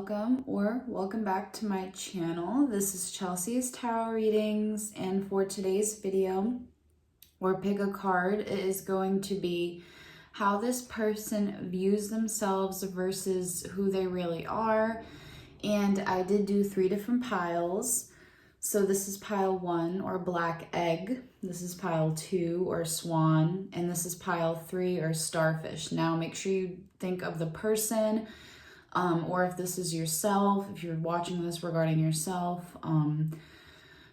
welcome back to my channel. This is Chelsea's Tarot Readings, and for today's video or pick a card, it is going to be how this person views themselves versus who they really are. And I did do 3 different piles. So this is pile 1, or black egg. This is pile 2, or swan, and this is pile 3, or starfish. Now make sure you think of the person, or if this is yourself, if you're watching this regarding yourself,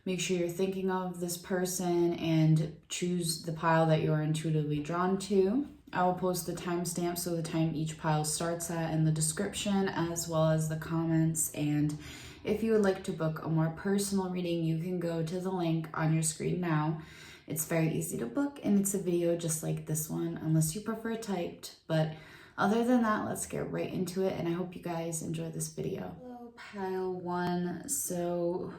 make sure you're thinking of this person and choose the pile that you're intuitively drawn to. I will post the timestamp, so the time each pile starts at, in the description, as well as the comments. And if you would like to book a more personal reading, you can go to the link on your screen now. It's very easy to book, and it's a video just like this one, unless you prefer typed. But other than that, let's get right into it, and I hope you guys enjoy this video. Hello, pile 1. So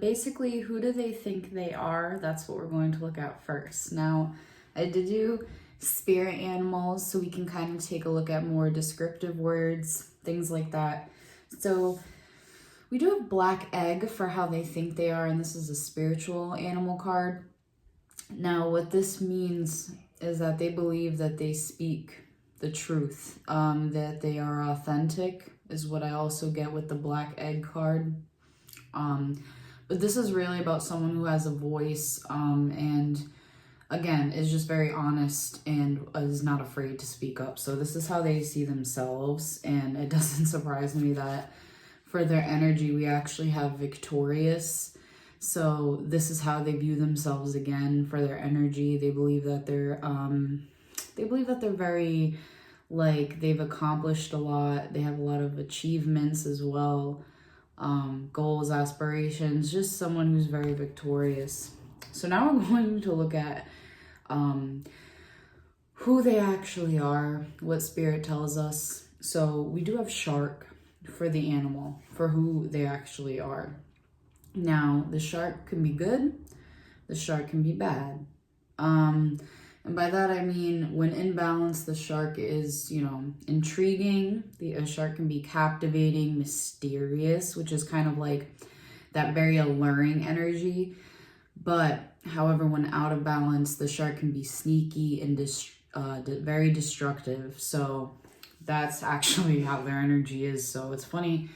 basically, who do they think they are? That's what we're going to look at first. Now, I did do spirit animals, so we can kind of take a look at more descriptive words, things like that. So we do have black egg for how they think they are, and this is a spiritual animal card. Now, what this means is that they believe that they speak the truth, that they are authentic, is what I also get with the black egg card. But this is really about someone who has a voice, and again, is just very honest and is not afraid to speak up. So this is how they see themselves, and it doesn't surprise me that for their energy, we actually have victorious. So this is how they view themselves again for their energy. They believe that they're very, like, they've accomplished a lot. They have a lot of achievements as well, goals, aspirations, just someone who's very victorious. So now we're going to look at who they actually are, what spirit tells us. So we do have shark for the animal, for who they actually are. Now, the shark can be good, the shark can be bad. And by that I mean, when in balance, the shark is, intriguing. A shark can be captivating, mysterious, which is kind of like that very alluring energy. But however, when out of balance, the shark can be sneaky and very destructive. So that's actually how their energy is. So it's funny.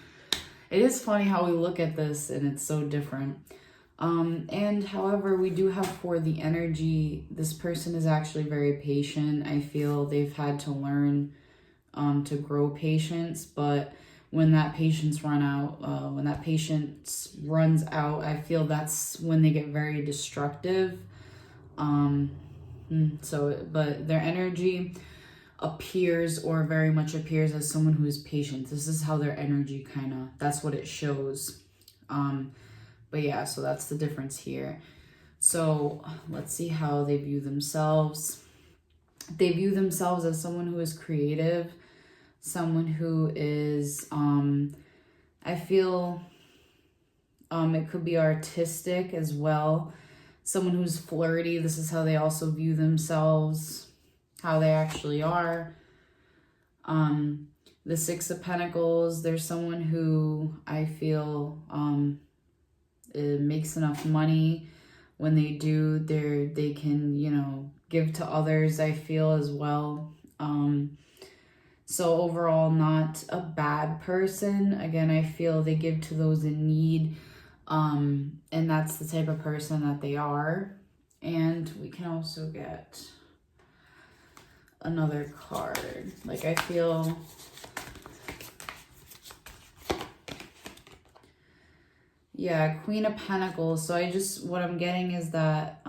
It is funny how we look at this, and it's so different. And however, we do have for the energy, this person is actually very patient. I feel they've had to learn to grow patience, but when that patience runs out, I feel that's when they get very destructive. But their energy appears, or very much appears, as someone who is patient. This is how their energy that's what it shows. But yeah, so that's the difference here. So let's see how they view themselves. They view themselves as someone who is creative, someone who is, I feel it could be artistic as well. Someone who's flirty. This is how they also view themselves, how they actually are. The 6 of Pentacles, there's someone who I feel it makes enough money. When they do, they can, give to others, I feel, as well. So overall, not a bad person. Again, I feel they give to those in need, and that's the type of person that they are. And we can also get another card. Like, I feel Queen of Pentacles. So what I'm getting is that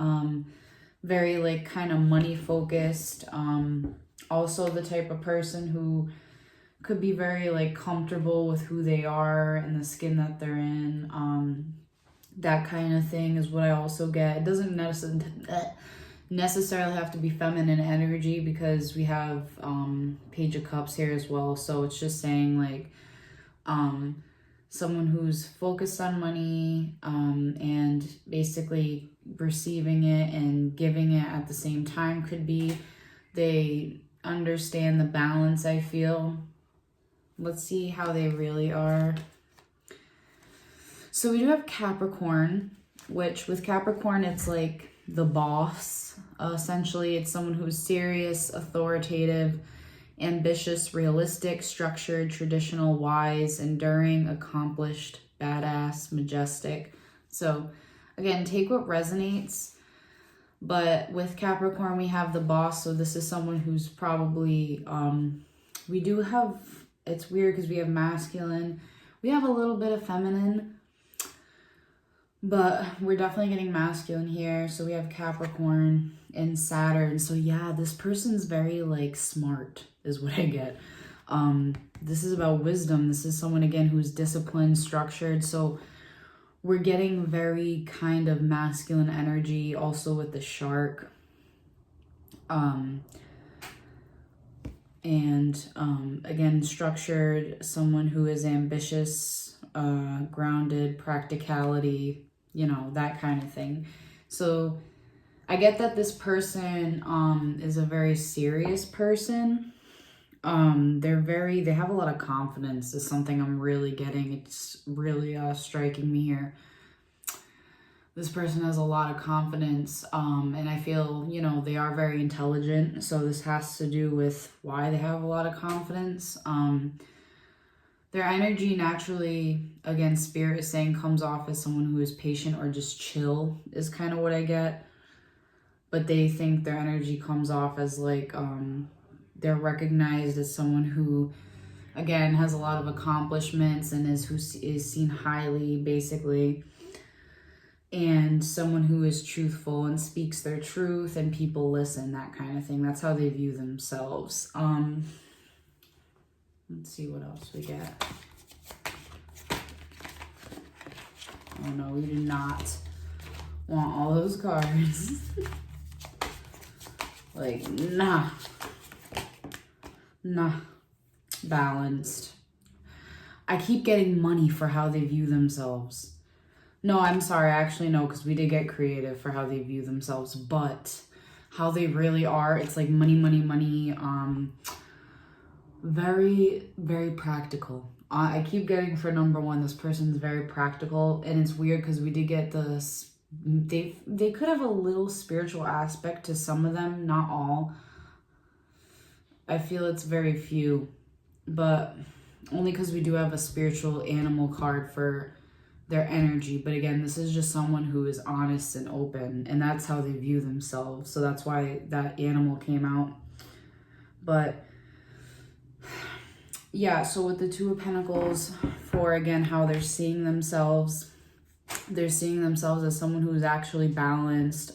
very, like, kind of money focused. Also the type of person who could be very, like, comfortable with who they are and the skin that they're in. That kind of thing is what I also get. It doesn't necessarily have to be feminine energy, because we have Page of Cups here as well. So it's just saying, like, someone who's focused on money, and basically receiving it and giving it at the same time. Could be they understand the balance, I feel. Let's see how they really are. So we do have Capricorn, which with Capricorn, it's like the boss. Essentially, it's someone who's serious, authoritative, ambitious, realistic, structured, traditional, wise, enduring, accomplished, badass, majestic. So again, take what resonates. But with Capricorn, we have the boss. So this is someone who's probably, we do have, it's weird because we have masculine. We have a little bit of feminine, but we're definitely getting masculine here. So we have Capricorn and Saturn. So yeah, this person's very like smart is what I get. This is about wisdom. This is someone, again, who's disciplined, structured. So we're getting very kind of masculine energy also with the shark. Again, structured, someone who is ambitious, grounded, practicality, you know, that kind of thing. So I get that this person is a very serious person. They have a lot of confidence is something I'm really getting. It's really striking me here. This person has a lot of confidence, and I feel, you know, they are very intelligent. So this has to do with why they have a lot of confidence. Their energy naturally, again, spirit is saying, comes off as someone who is patient or just chill is kind of what I get. But they think their energy comes off as like, they're recognized as someone who, again, has a lot of accomplishments and is seen highly, basically. And someone who is truthful and speaks their truth and people listen, that kind of thing. That's how they view themselves. Let's see what else we get. Oh no, we do not want all those cards. Like, nah. Balanced. I keep getting money for how they view themselves. No, I'm sorry. Actually, no, because we did get creative for how they view themselves. But how they really are, it's like money, money, money. Very, very practical. I keep getting for number one, this person's very practical. And it's weird because we did get this. They could have a little spiritual aspect to some of them, not all. I feel it's very few, but only because we do have a spiritual animal card for their energy. But again, this is just someone who is honest and open, and that's how they view themselves. So that's why that animal came out. But yeah, so with the Two of Pentacles, for again, how they're seeing themselves as someone who is actually balanced,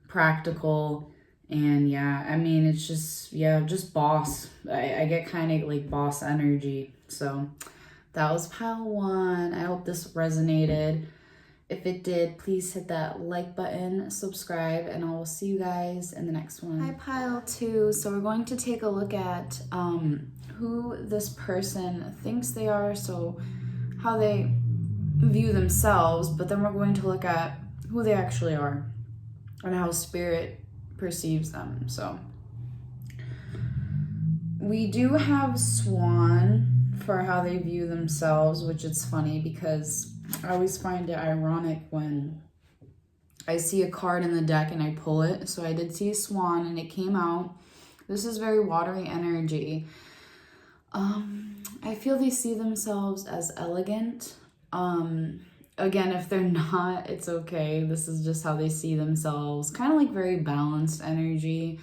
practical. And yeah, I mean, it's just, yeah, just boss. I get kind of like boss energy. So that was pile one. I hope this resonated. If it did, please hit that like button, subscribe, and I will see you guys in the next one. Hi, pile two. So we're going to take a look at who this person thinks they are. So how they view themselves, but then we're going to look at who they actually are and how spirit perceives them. So we do have Swan for how they view themselves, which is funny because I always find it ironic when I see a card in the deck and I pull it. So I did see Swan and it came out. This is very watery energy. I feel they see themselves as elegant. Again, if they're not, it's okay. This is just how they see themselves. Kind of like very balanced energy,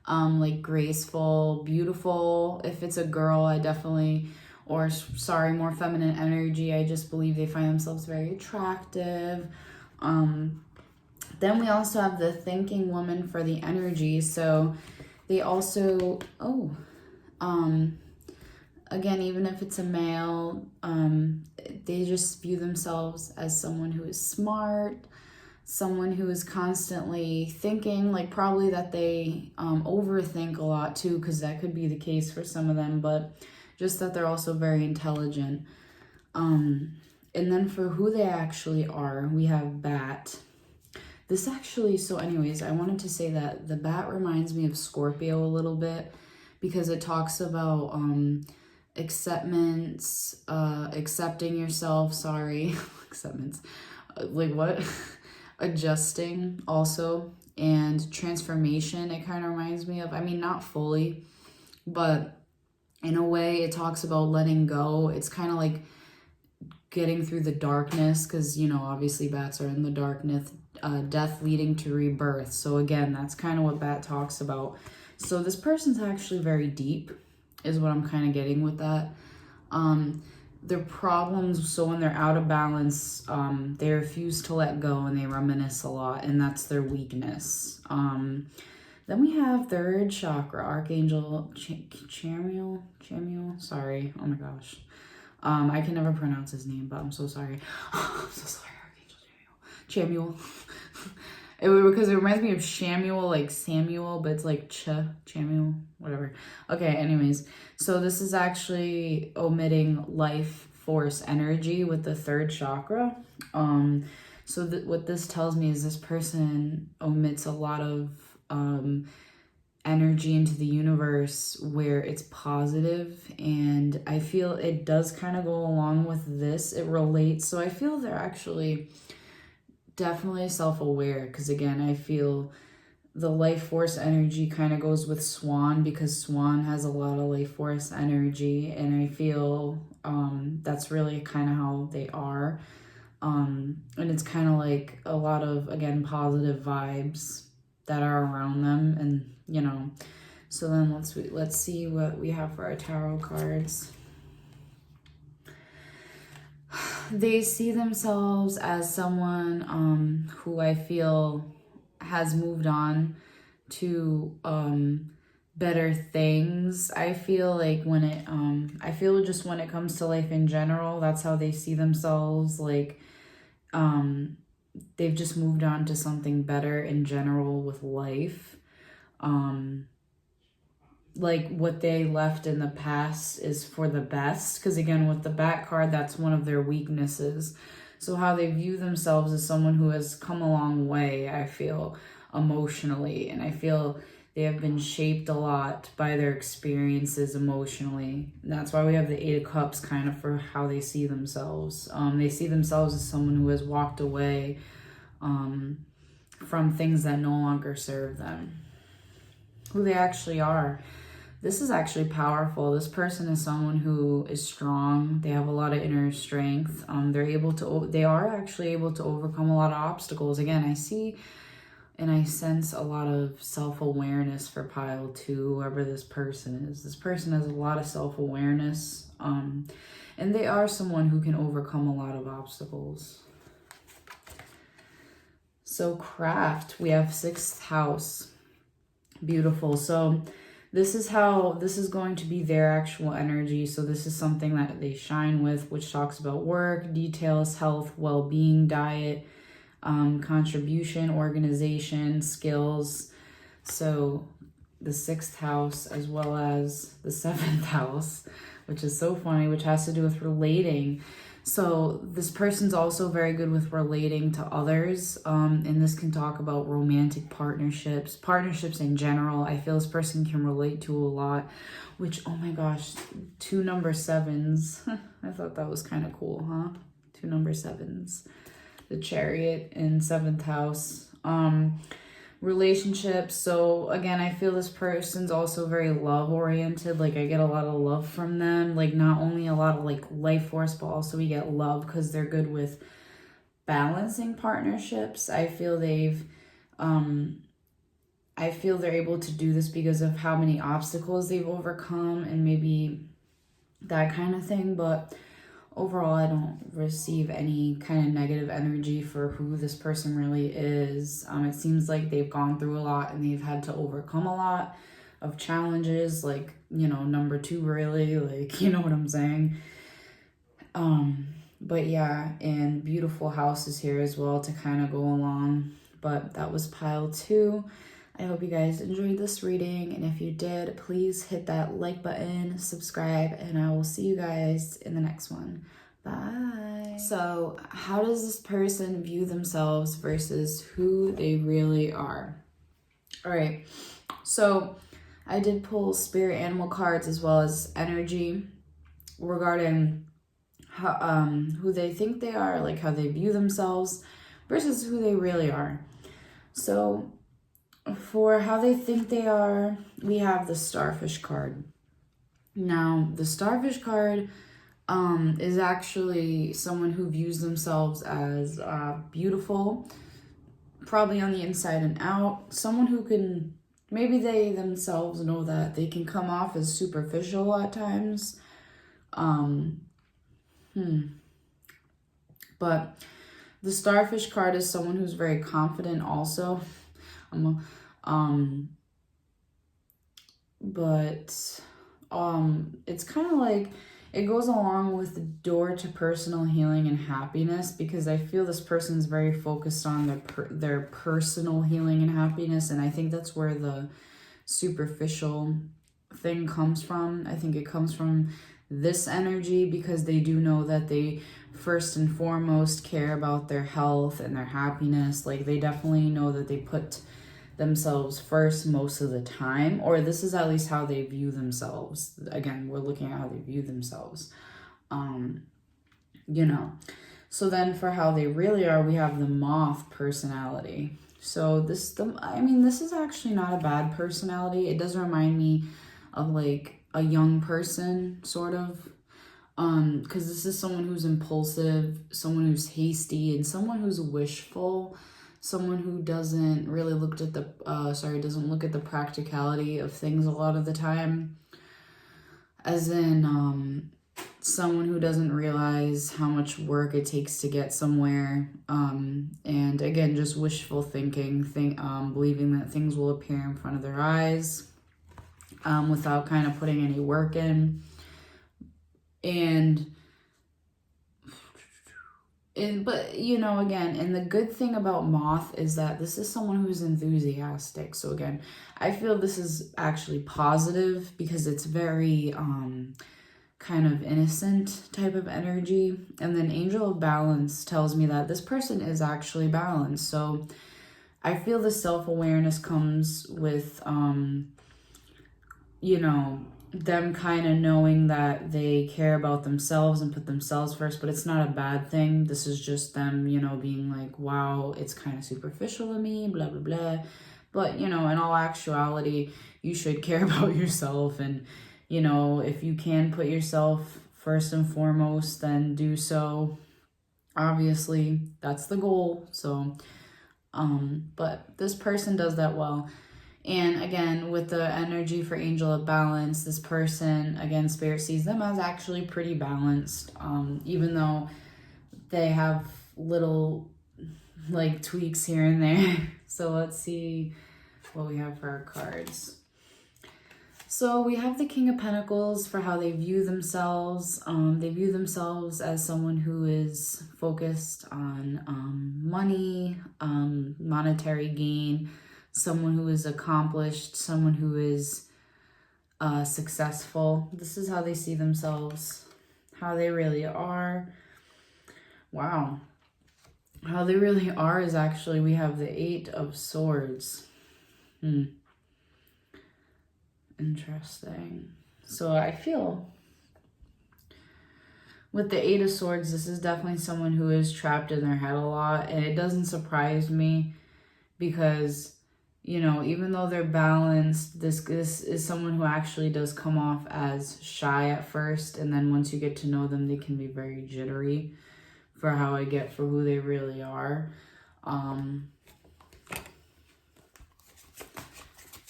like graceful, beautiful. If it's a girl, I definitely, or sorry, more feminine energy. I just believe they find themselves very attractive. Then we also have the thinking woman for the energy. So they also, again, even if it's a male, they just view themselves as someone who is smart, someone who is constantly thinking, like probably that they overthink a lot too, because that could be the case for some of them, but just that they're also very intelligent. And then for who they actually are, we have Bat. This actually, so anyways, I wanted to say that the Bat reminds me of Scorpio a little bit because it talks about acceptance, accepting yourself, sorry, acceptance, like what? Adjusting also, and transformation, it kind of reminds me of. I mean, not fully, but in a way it talks about letting go. It's kind of like getting through the darkness, because, you know, obviously bats are in the darkness, death leading to rebirth. So again, that's kind of what bat talks about. So this person's actually very deep, is what I'm kind of getting with that. Their problems, so when they're out of balance, they refuse to let go and they reminisce a lot, and that's their weakness. Then we have third chakra, Archangel Chamuel, sorry, oh my gosh. I can never pronounce his name, but I'm so sorry. I'm so sorry, Archangel Chamuel. Because it reminds me of Shamuel, like Samuel, but it's like Chamuel, whatever. Okay, anyways. So this is actually omitting life force energy with the third chakra. So what this tells me is this person omits a lot of energy into the universe where it's positive, and I feel it does kind of go along with this. It relates. So I feel they're actually definitely self-aware, because again, I feel the life force energy kind of goes with Swan, because Swan has a lot of life force energy, and I feel that's really kind of how they are. And it's kind of like a lot of, again, positive vibes that are around them, and you know. So then let's see what we have for our tarot cards. They see themselves as someone who I feel has moved on to better things. I feel like when it I feel just when it comes to life in general, that's how they see themselves. Like they've just moved on to something better in general with life. Like what they left in the past is for the best, because again, with the Bat card, that's one of their weaknesses. So how they view themselves as someone who has come a long way, I feel, emotionally, and I feel they have been shaped a lot by their experiences emotionally. And that's why we have the Eight of Cups kind of for how they see themselves. They see themselves as someone who has walked away from things that no longer serve them, who they actually are. This is actually powerful. This person is someone who is strong. They have a lot of inner strength. They are actually able to overcome a lot of obstacles. Again, I see and I sense a lot of self-awareness for pile 2, whoever this person is. This person has a lot of self-awareness. And they are someone who can overcome a lot of obstacles. So craft, we have 6th house. Beautiful. So this is going to be their actual energy. So this is something that they shine with, which talks about work, details, health, well-being, diet, contribution, organization, skills. So the 6th house as well as the 7th house, which is so funny, which has to do with relating. So this person's also very good with relating to others, and this can talk about romantic partnerships in general. I feel this person can relate to a lot, which, oh my gosh, 2 number 7s. I thought that was kind of cool, huh? 2 number 7s. The Chariot in 7th house. Relationships. So again, I feel this person's also very love oriented. Like I get a lot of love from them. Like not only a lot of like life force, but also we get love because they're good with balancing partnerships. I feel they're able to do this because of how many obstacles they've overcome and maybe that kind of thing. But overall, I don't receive any kind of negative energy for who this person really is. It seems like they've gone through a lot and they've had to overcome a lot of challenges, like, you know, number 2 really, like, you know what I'm saying? But yeah, and beautiful houses here as well to kind of go along. But that was pile 2. I hope you guys enjoyed this reading, and if you did, please hit that like button, subscribe, and I will see you guys in the next one. Bye. So how does this person view themselves versus who they really are? All right, so I did pull spirit animal cards as well as energy. regarding how, who they think they are, like how they view themselves versus who they really are. So for how they think they are, we have the Starfish card. Now, the Starfish card is actually someone who views themselves as beautiful, probably on the inside and out. Someone who can, maybe they themselves know that they can come off as superficial at times. But the Starfish card is someone who's very confident also. It's kind of like, it goes along with the door to personal healing and happiness, because I feel this person's very focused on their personal healing and happiness, and I think that's where the superficial thing comes from. I think it comes from this energy, because they do know that they first and foremost care about their health and their happiness. Like, they definitely know that they put themselves first most of the time, or this is at least how they view themselves. Again, we're looking at how they view themselves. So then for how they really are, we have the Moth personality. So this is actually not a bad personality. It does remind me of like a young person, sort of, because this is someone who's impulsive, someone who's hasty, and someone who's wishful, someone who doesn't really look at the practicality of things a lot of the time, as in someone who doesn't realize how much work it takes to get somewhere, and again, just wishful thinking, believing that things will appear in front of their eyes, without kind of putting any work in. But again, and the good thing about Moth is that this is someone who's enthusiastic. So again, I feel this is actually positive, because it's very kind of innocent type of energy. And then Angel of Balance tells me that this person is actually balanced. So I feel the self-awareness comes with them kind of knowing that they care about themselves and put themselves first, but it's not a bad thing. This is just them, being like, wow, it's kind of superficial of me, blah, blah, blah. But, in all actuality, you should care about yourself. And, if you can put yourself first and foremost, then do so. Obviously, that's the goal. So, but this person does that well. And again, with the energy for Angel of Balance, this person, again, Spirit sees them as actually pretty balanced, even though they have little like tweaks here and there. So let's see what we have for our cards. So we have the King of Pentacles for how they view themselves. They view themselves as someone who is focused on money, monetary gain, someone who is accomplished, someone who is successful. This is how they see themselves, how they really are. Wow. How they really are is actually, we have the Eight of Swords. Interesting. So I feel with the Eight of Swords, this is definitely someone who is trapped in their head a lot. And it doesn't surprise me, because even though they're balanced, this is someone who actually does come off as shy at first, and then once you get to know them, they can be very jittery, for how I get for who they really are.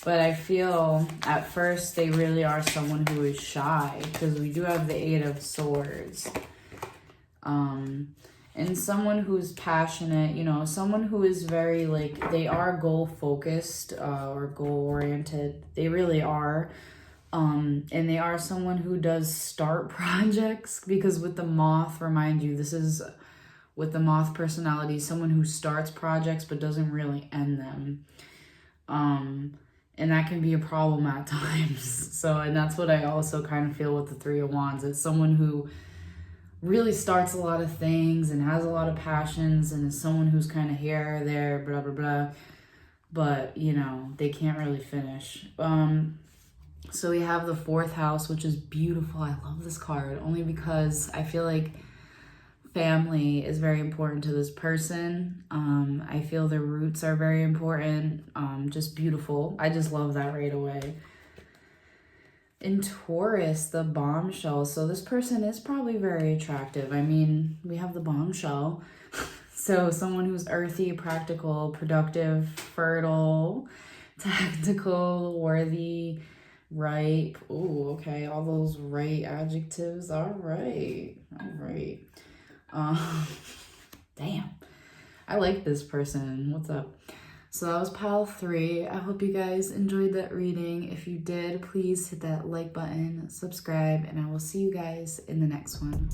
But I feel at first they really are someone who is shy, because we do have the Eight of Swords. And someone who's passionate, someone who is very, like, they are goal-focused or goal-oriented. They really are. And they are someone who does start projects, because with the Moth, remind you, this is, with the Moth personality, someone who starts projects but doesn't really end them. And that can be a problem at times. So, and that's what I also kind of feel with the Three of Wands. It's someone who really starts a lot of things and has a lot of passions, and is someone who's kind of here or there, blah, blah, blah. But, they can't really finish. So we have the 4th house, which is beautiful. I love this card only because I feel like family is very important to this person. I feel their roots are very important. Just beautiful. I just love that right away. In Taurus, the bombshell. So this person is probably very attractive. I mean, we have the bombshell. So someone who's earthy, practical, productive, fertile, tactical, worthy, ripe. Ooh, okay. All those right adjectives. All right. Damn. I like this person. What's up? So that was pile 3. I hope you guys enjoyed that reading. If you did, please hit that like button, subscribe, and I will see you guys in the next one.